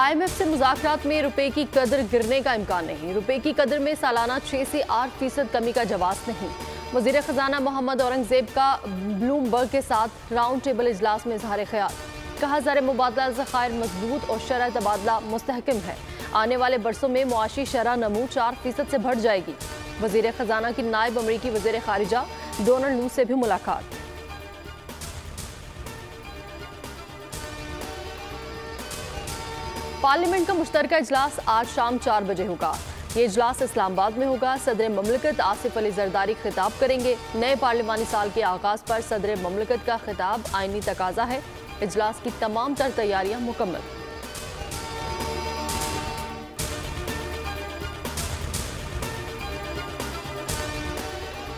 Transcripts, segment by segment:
IMF से मुज़ाकरात में रुपए की कदर गिरने का इम्कान नहीं। रुपए की कदर में सालाना 6 से 8% कमी का जवाब नहीं। वज़ीर ख़जाना मोहम्मद औरंगज़ेब का ब्लूमबर्ग के साथ राउंड टेबल इजलास में इज़हार ख्याल। कहा ज़र मुबादला ज़खायर मजबूत और शरह तबादला मुस्तहकम है। आने वाले बरसों में मुआशी शरह नमू 4% से बढ़ जाएगी। वज़ीर ख़जाना की नायब अमरीकी वज़ीर ख़ारिजा डोनाल्ड लू से भी मुलाकात। पार्लियामेंट का मुश्तरका इजलास आज शाम 4 बजे होगा। ये इजलास इस्लामाबाद में होगा। सदर ममलकत आसिफ अली जरदारी खिताब करेंगे। नए पार्लिमानी साल के आगाज पर सदर ममलकत का खिताब आईनी तकाजा है। इजलास की तमाम तर तैयारियां मुकम्मल।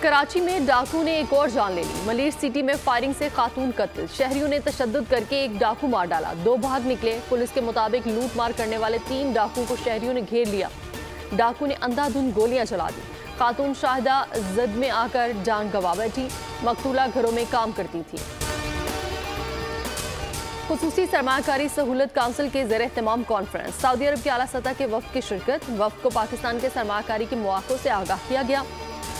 कराची में डाकू ने एक और जान ले ली। मलीर सिटी में फायरिंग से खातून कत्ल। शहरियों ने तशद्दुद करके एक डाकू मार डाला। 2 भाग निकले। पुलिस के मुताबिक लूट मार करने वाले 3 डाकू को शहरियों ने घेर लिया। डाकू ने अंधाधुंध गोलियां चला दी। खातून शाहिदा जद में आकर जान गंवा बैठी। मकतूला घरों में काम करती थी। खुसूसी सरमाकारी सहूलत काउंसिल के ज़ेर एहतमाम कॉन्फ्रेंस। सऊदी अरब के आला सतह के वफ्द की शिरकत। वफ्द को पाकिस्तान के सरमाकारी के मौक़ों से आगाह किया गया।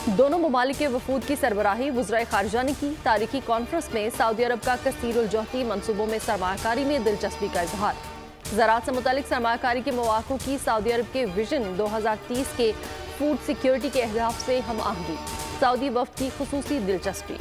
दोनों ममालिक के वफूद की सरबराही वज़राए ख़ारिजा ने की। तारीखी कॉन्फ्रेंस में सऊदी अरब का कसीरुल जोहती मनसूबों में सरमाकारी में दिलचस्पी का इजहार। ज़राअत से मुतालिक सरमाकारी के मौक़ों की सऊदी अरब के विजन 2030 के फूड सिक्योरिटी के अहदाफ से हम आहंगी। सऊदी वफ्द की खुसूसी दिलचस्पी।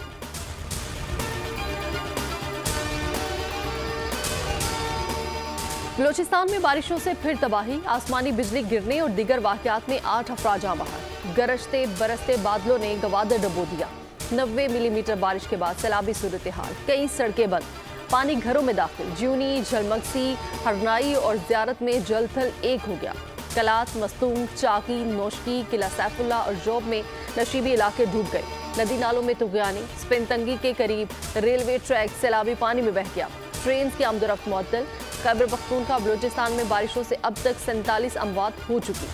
बलोचिस्तान में बारिशों से फिर तबाही। आसमानी बिजली गिरने और दीगर वाक़यात में 8 अफराद जाँ बहक। गरजते बरसते बादलों ने गवादर डबो दिया। 90 मिलीमीटर बारिश के बाद सैलाबी सूरत हाल। कई सड़कें बंद। पानी घरों में दाखिल। ज्यूनी, झलमगसी, हरनाई और ज़ियारत में जल थल एक हो गया। कलात, मस्तूंग, चाकी, नोशकी, किला सैफुल्ला और जोब में नशीबी इलाके डूब गए। नदी नालों में तुगयानी। स्पिनतंगी के करीब रेलवे ट्रैक सैलाबी पानी में बह गया। ट्रेन की आमदोरफ्त मुअत्तल। खैबर पख्तूनख्वा बलूचिस्तान में बारिशों से अब तक 47 अमवात हो चुकी।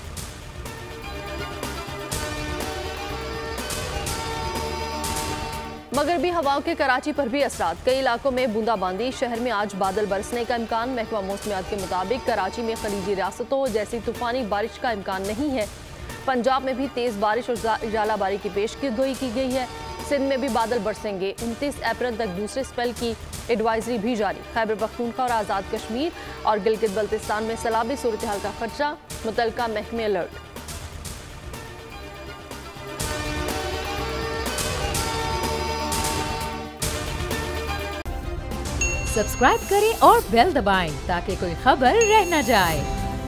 मगरबी हवाओं के कराची पर भी असरात। कई इलाकों में बूंदाबांदी। शहर में आज बादल बरसने का इम्कान। महकमा मौसमियात के मुताबिक कराची में खलीजी रियासतों जैसी तूफानी बारिश का इम्कान नहीं है। पंजाब में भी तेज़ बारिश और जालाबारी की पेशगोई की गई है। सिंध में भी बादल बरसेंगे। 29 अप्रैल तक दूसरे स्पेल की एडवाइजरी भी जारी। खैबर पख्तूनख्वा और आज़ाद कश्मीर और गिलगित बल्तिस्तान में सैलाबी सूरत हाल का खदशा। मुतलका महकमे अलर्ट। सब्सक्राइब करें और बेल दबाएं ताकि कोई खबर रह न जाए।